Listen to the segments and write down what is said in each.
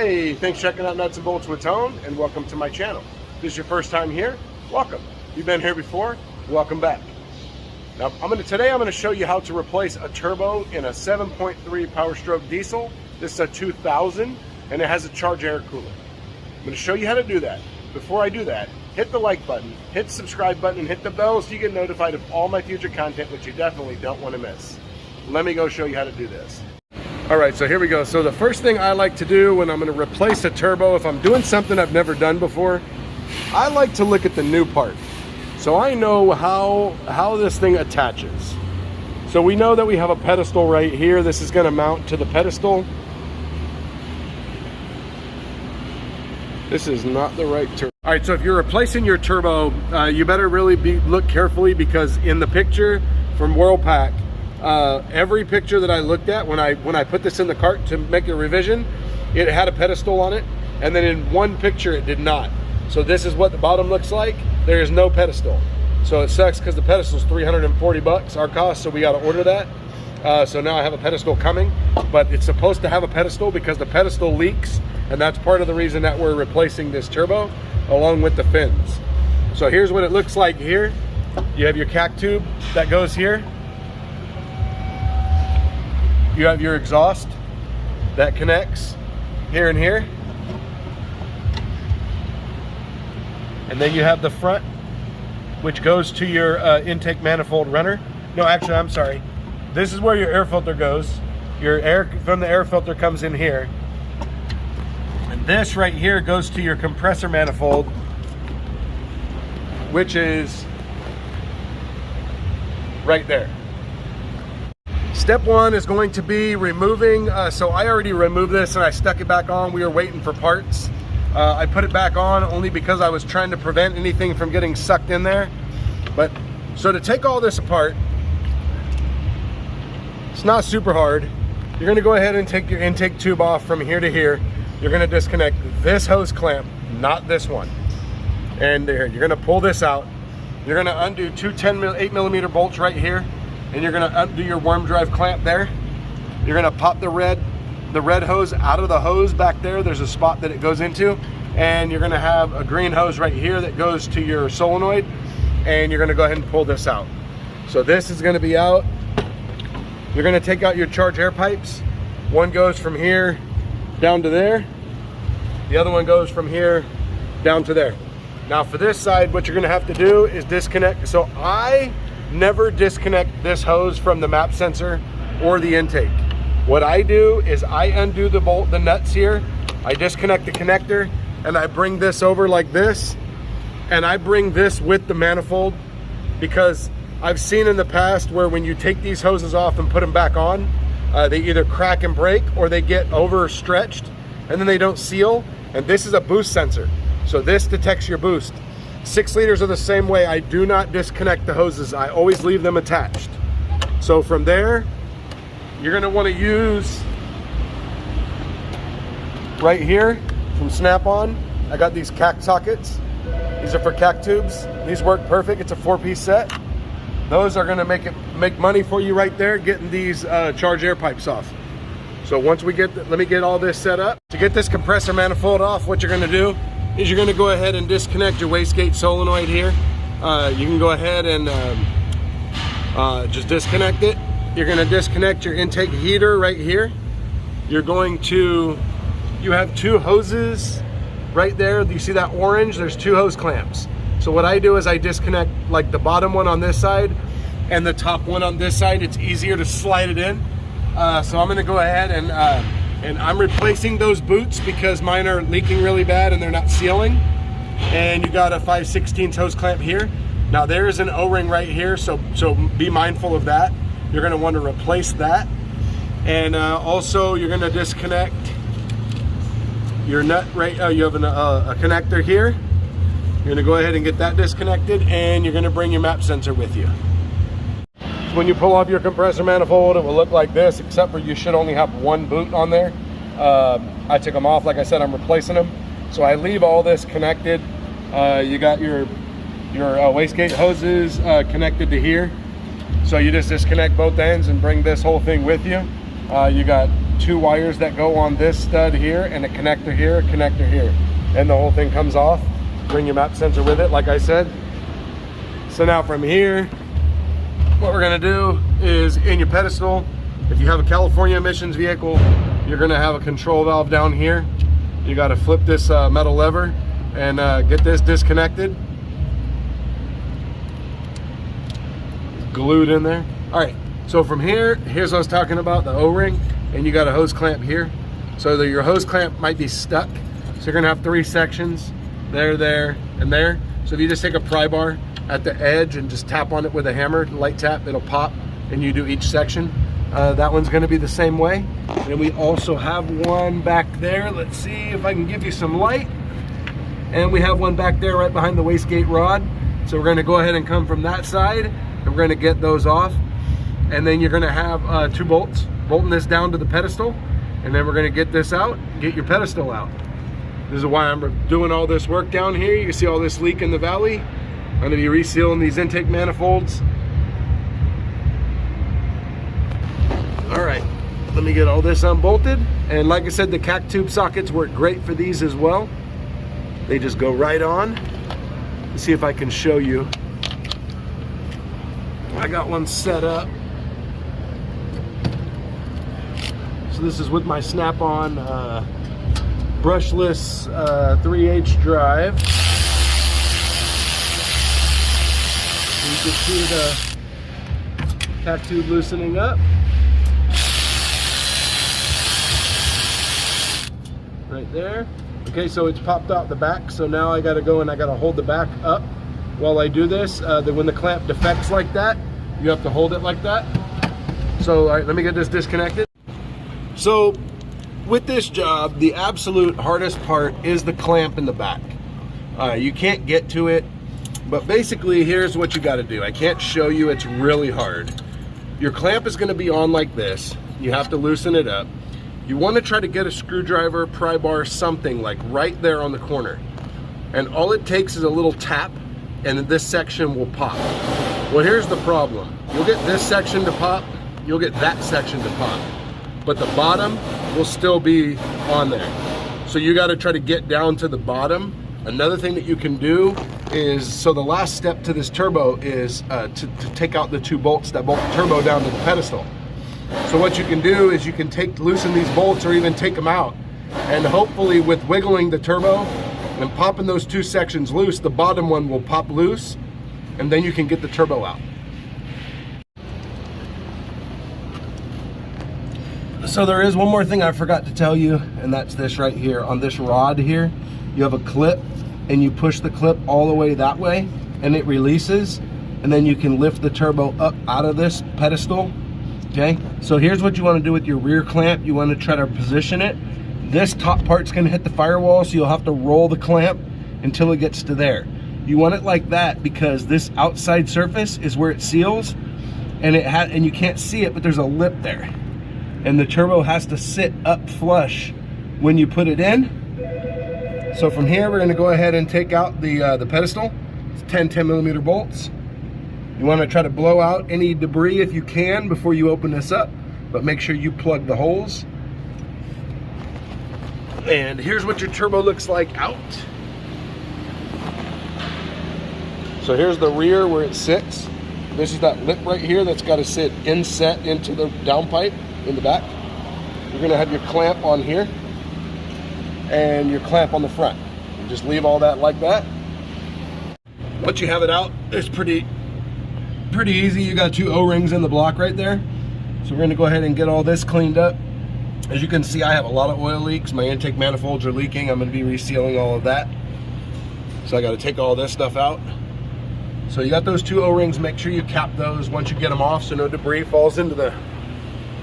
Hey, thanks for checking out Nuts and Bolts with Tone, and welcome to my channel. If this is your first time here, welcome. If you've been here before, welcome back. Now, today I'm going to show you how to replace a turbo in a 7.3 Powerstroke diesel. This is a 2000, and it has a charge air cooler. I'm going to show you how to do that. Before I do that, hit the like button, hit the subscribe button, and hit the bell so you get notified of all my future content, which you definitely don't want to miss. Let me go show you how to do this. All right, so here we go. So the first thing I like to do when I'm going to replace a turbo, if I'm doing something I've never done before, I like to look at the new part. So I know how this thing attaches. So we know that we have a pedestal right here. This is going to mount to the pedestal. This is not the right turbo. All right, so if you're replacing your turbo, you better really look carefully, because in the picture from Whirlpack, every picture that I looked at when I put this in the cart to make a revision, it had a pedestal on it, and then in one picture it did not. So this is what the bottom looks like. There is no pedestal. So it sucks because the pedestal is 340 bucks our cost, so we got to order that. So now I have a pedestal coming, but it's supposed to have a pedestal because the pedestal leaks, and that's part of the reason that we're replacing this turbo along with the fins. So here's what it looks like here. You have your cac tube that goes here. You have your exhaust that connects here and here. And then you have the front, which goes to your intake manifold runner. No, actually, I'm sorry. This is where your air filter goes. Your air from the air filter comes in here. And this right here goes to your compressor manifold, which is right there. Step one is going to be removing, so I already removed this and I stuck it back on. We were waiting for parts. I put it back on only because I was trying to prevent anything from getting sucked in there. But so to take all this apart, it's not super hard. You're gonna go ahead and take your intake tube off from here to here. You're gonna disconnect this hose clamp, not this one. And there, you're gonna pull this out. You're gonna undo two 8mm bolts right here, and you're gonna undo your worm drive clamp there. You're gonna pop the red hose out of the hose back there. There's a spot that it goes into, and you're gonna have a green hose right here that goes to your solenoid, and you're gonna go ahead and pull this out. So this is gonna be out. You're gonna take out your charge air pipes. One goes from here down to there. The other one goes from here down to there. Now for this side, what you're gonna have to do is disconnect. So I never disconnect this hose from the map sensor or the intake. What I do is I undo the nuts here, I disconnect the connector, and I bring this over like this, and I bring this with the manifold, because I've seen in the past where when you take these hoses off and put them back on, they either crack and break or they get overstretched and then they don't seal. And this is a boost sensor, so this detects your boost. 6 liters are the same way. I do not disconnect the hoses. I always leave them attached. So from there, you're gonna wanna use right here from Snap-on. I got these cac sockets. These are for cac tubes. These work perfect. It's a 4-piece set. Those are gonna make money for you right there, getting these charge air pipes off. So once we let me get all this set up. To get this compressor manifold off, what you're gonna do is you're gonna go ahead and disconnect your wastegate solenoid here. You can go ahead and just disconnect it. You're gonna disconnect your intake heater right here. You have 2 hoses right there. You see that orange? There's 2 hose clamps. So what I do is I disconnect like the bottom one on this side and the top one on this side. It's easier to slide it in. So I'm gonna go ahead and I'm replacing those boots because mine are leaking really bad and they're not sealing. And you got a 5/16 hose clamp here. Now there is an O-ring right here, so be mindful of that. You're gonna want to replace that. And also you're gonna disconnect your nut right, you have a connector here. You're gonna go ahead and get that disconnected, and you're gonna bring your map sensor with you. So when you pull off your compressor manifold, it will look like this, except for you should only have 1 boot on there. I took them off, like I said, I'm replacing them. So I leave all this connected. You got your wastegate hoses connected to here. So you just disconnect both ends and bring this whole thing with you. You got 2 wires that go on this stud here, and a connector here, a connector here, and the whole thing comes off. Bring your map sensor with it, like I said. So now from here, what we're gonna do is in your pedestal, if you have a California emissions vehicle, you're gonna have a control valve down here. You gotta flip this metal lever and get this disconnected. Glued in there. All right, so from here, here's what I was talking about, the O-ring, and you got a hose clamp here. So that your hose clamp might be stuck. So you're gonna have 3 sections, there, and there. So if you just take a pry bar at the edge and just tap on it with a hammer, light tap, it'll pop, and you do each section. That one's gonna be the same way. And we also have one back there. Let's see if I can give you some light. And we have one back there right behind the wastegate rod. So we're gonna go ahead and come from that side, and we're gonna get those off. And then you're gonna have 2 bolts, bolting this down to the pedestal. And then we're gonna get this out, get your pedestal out. This is why I'm doing all this work down here. You can see all this leak in the valley. I'm gonna be resealing these intake manifolds. All right, let me get all this unbolted. And like I said, the CAC tube sockets work great for these as well. They just go right on. Let's see if I can show you. I got one set up. So this is with my snap-on brushless 3H drive. You can see the CAC tube loosening up. Right there. Okay, so it's popped out the back, so now I gotta go and I gotta hold the back up while I do this. When the clamp defects like that, you have to hold it like that. So, all right, let me get this disconnected. So, with this job, the absolute hardest part is the clamp in the back. You can't get to it, but basically, here's what you gotta do. I can't show you, it's really hard. Your clamp is gonna be on like this. You have to loosen it up. You wanna try to get a screwdriver, pry bar, something like right there on the corner. And all it takes is a little tap, and this section will pop. Well, here's the problem. You'll get this section to pop, you'll get that section to pop, but the bottom will still be on there. So you gotta try to get down to the bottom. Another thing that you can do is, so the last step to this turbo is to take out the 2 bolts that bolt the turbo down to the pedestal. So what you can do is you can loosen these bolts or even take them out. And hopefully with wiggling the turbo and popping those 2 sections loose, the bottom one will pop loose, and then you can get the turbo out. So there is one more thing I forgot to tell you, and that's this right here. On this rod here, you have a clip, and you push the clip all the way that way, and it releases, and then you can lift the turbo up out of this pedestal. Okay, so here's what you want to do with your rear clamp. You want to try to position it. This top part's going to hit the firewall, so you'll have to roll the clamp until it gets to there. You want it like that because this outside surface is where it seals, and you can't see it, but there's a lip there, and the turbo has to sit up flush when you put it in. So from here, we're going to go ahead and take out the pedestal. It's 10 millimeter bolts. You want to try to blow out any debris if you can before you open this up, but make sure you plug the holes. And here's what your turbo looks like out. So here's the rear where it sits. This is that lip right here that's got to sit inset into the downpipe in the back. You're going to have your clamp on here and your clamp on the front. You just leave all that like that. Once you have it out, it's pretty easy. You got 2 O-rings in the block right there. So we're going to go ahead and get all this cleaned up. As you can see, I have a lot of oil leaks. My intake manifolds are leaking. I'm going to be resealing all of that. So I got to take all this stuff out. So you got those 2 O-rings. Make sure you cap those once you get them off so no debris falls into the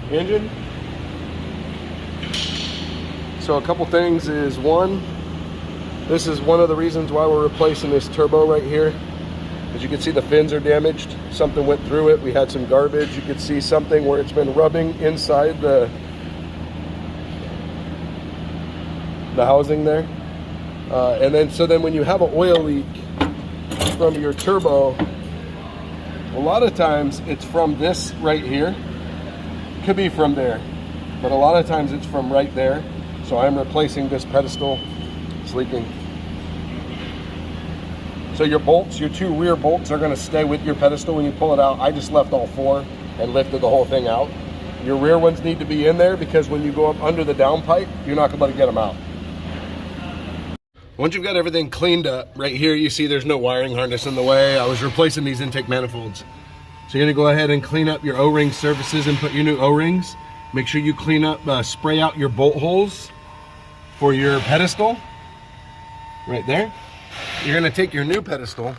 engine. So a couple things is, one, this is one of the reasons why we're replacing this turbo right here. As you can see, the fins are damaged. Something went through it. We had some garbage. You could see something where it's been rubbing inside the housing there. And then when you have an oil leak from your turbo, a lot of times it's from this right here. Could be from there. but a lot of times it's from right there. So I'm replacing this pedestal. It's leaking. So your bolts, your two rear bolts are going to stay with your pedestal when you pull it out. I just left all four and lifted the whole thing out. Your rear ones need to be in there because when you go up under the downpipe, you're not going to be able to get them out. Once you've got everything cleaned up, right here you see there's no wiring harness in the way. I was replacing these intake manifolds. So you're going to go ahead and clean up your O-ring surfaces and put your new O-rings. Make sure you clean up, spray out your bolt holes for your pedestal, right there. You're going to take your new pedestal,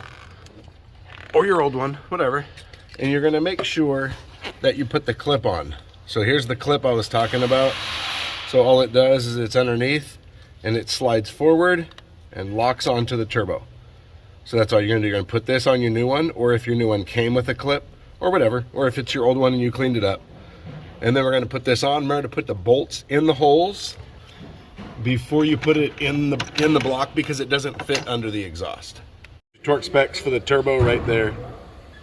or your old one, whatever, and you're going to make sure that you put the clip on. So here's the clip I was talking about. So all it does is it's underneath, and it slides forward and locks onto the turbo. So that's all you're going to do. You're going to put this on your new one, or if your new one came with a clip, or whatever, or if it's your old one and you cleaned it up. And then we're going to put this on. Remember to put the bolts in the holes before you put it in the block, because it doesn't fit under the exhaust. Torque specs for the turbo right there.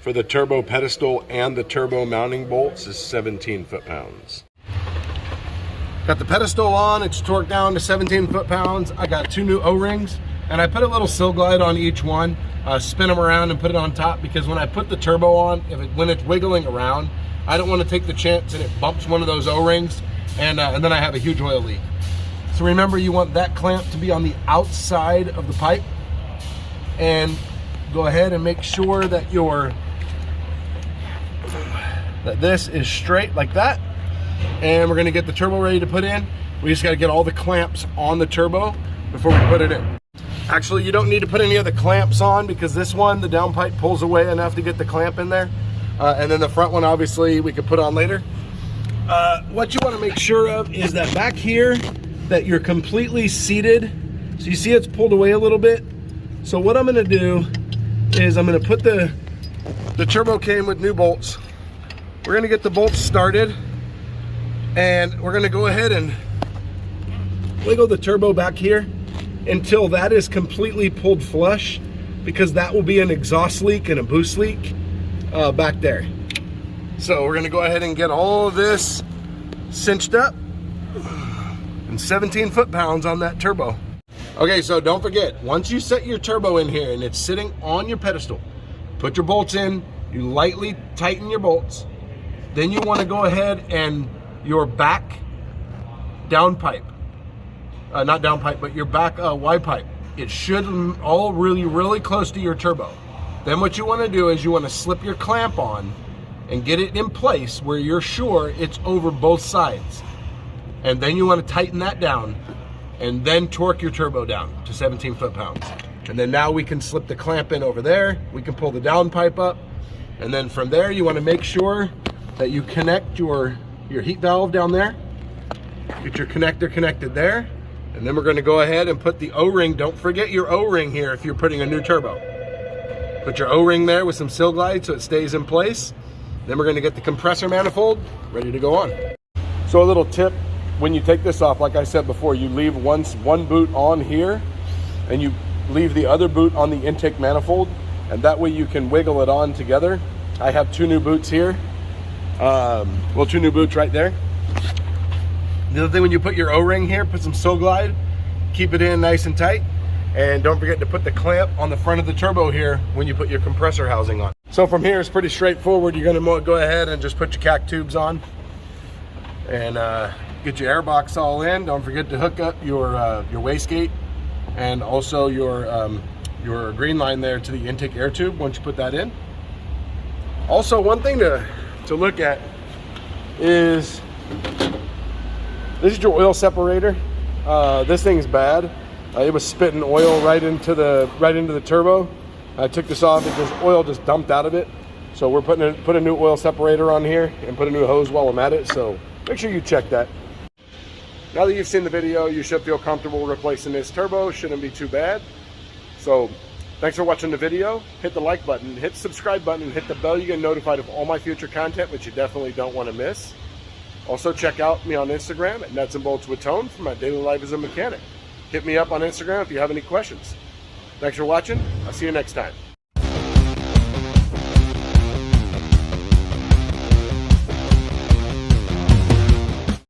For the turbo pedestal and the turbo mounting bolts is 17 foot-pounds. Got the pedestal on, it's torqued down to 17 foot-pounds. I got two new O-rings, and I put a little sill glide on each one, spin them around and put it on top, because when I put the turbo on, when it's wiggling around, I don't want to take the chance and it bumps one of those O-rings, and then I have a huge oil leak. So remember, you want that clamp to be on the outside of the pipe, and go ahead and make sure that this is straight like that. And we're going to get the turbo ready to put in. We just got to get all the clamps on the turbo before we put it in. Actually, you don't need to put any of the clamps on, because this one, the downpipe pulls away enough to get the clamp in there. And then the front one, obviously, we could put on later. What you want to make sure of is that back here, that you're completely seated. So you see it's pulled away a little bit. So what I'm going to do is I'm going to put the turbo came with new bolts. We're going to get the bolts started, and we're going to go ahead and wiggle the turbo back here until that is completely pulled flush, because that will be an exhaust leak and a boost leak back there. So we're going to go ahead and get all of this cinched up, and 17 foot-pounds on that turbo. Okay, so don't forget, once you set your turbo in here and it's sitting on your pedestal, put your bolts in, you lightly tighten your bolts. Then you want to go ahead and your back downpipe, not downpipe, but your back Y pipe, it should all really close to your turbo. Then what you want to do is you want to slip your clamp on and get it in place where you're sure it's over both sides. And then you want to tighten that down, and then torque your turbo down to 17 foot-pounds. And then now we can slip the clamp in over there. We can pull the downpipe up. And then from there, you want to make sure that you connect your heat valve down there. Get your connector connected there. And then we're going to go ahead and put the O-ring. Don't forget your O-ring here if you're putting a new turbo. Put your O-ring there with some sill glide so it stays in place. Then we're going to get the compressor manifold ready to go on. So a little tip, when you take this off, like I said before, you leave one boot on here, and you leave the other boot on the intake manifold, and that way you can wiggle it on together. I have two new boots here. Well, two new boots right there. The other thing, when you put your O-ring here, put some sill glide, keep it in nice and tight, and don't forget to put the clamp on the front of the turbo here when you put your compressor housing on. So from here, it's pretty straightforward. You're gonna go ahead and just put your CAC tubes on, and get your air box all in. Don't forget to hook up your wastegate, and also your green line there to the intake air tube once you put that in. Also, one thing to look at is this is your oil separator. This thing's bad. It was spitting oil right into the turbo. I took this off, and this oil just dumped out of it. So we're put a new oil separator on here and put a new hose while I'm at it. So make sure you check that. Now that you've seen the video, you should feel comfortable replacing this turbo. Shouldn't be too bad. So thanks for watching the video. Hit the like button, hit the subscribe button, and hit the bell. You get notified of all my future content, which you definitely don't want to miss. Also, check out me on Instagram at Nuts and Bolts with Tone for my daily life as a mechanic. Hit me up on Instagram if you have any questions. Thanks for watching. I'll see you next time.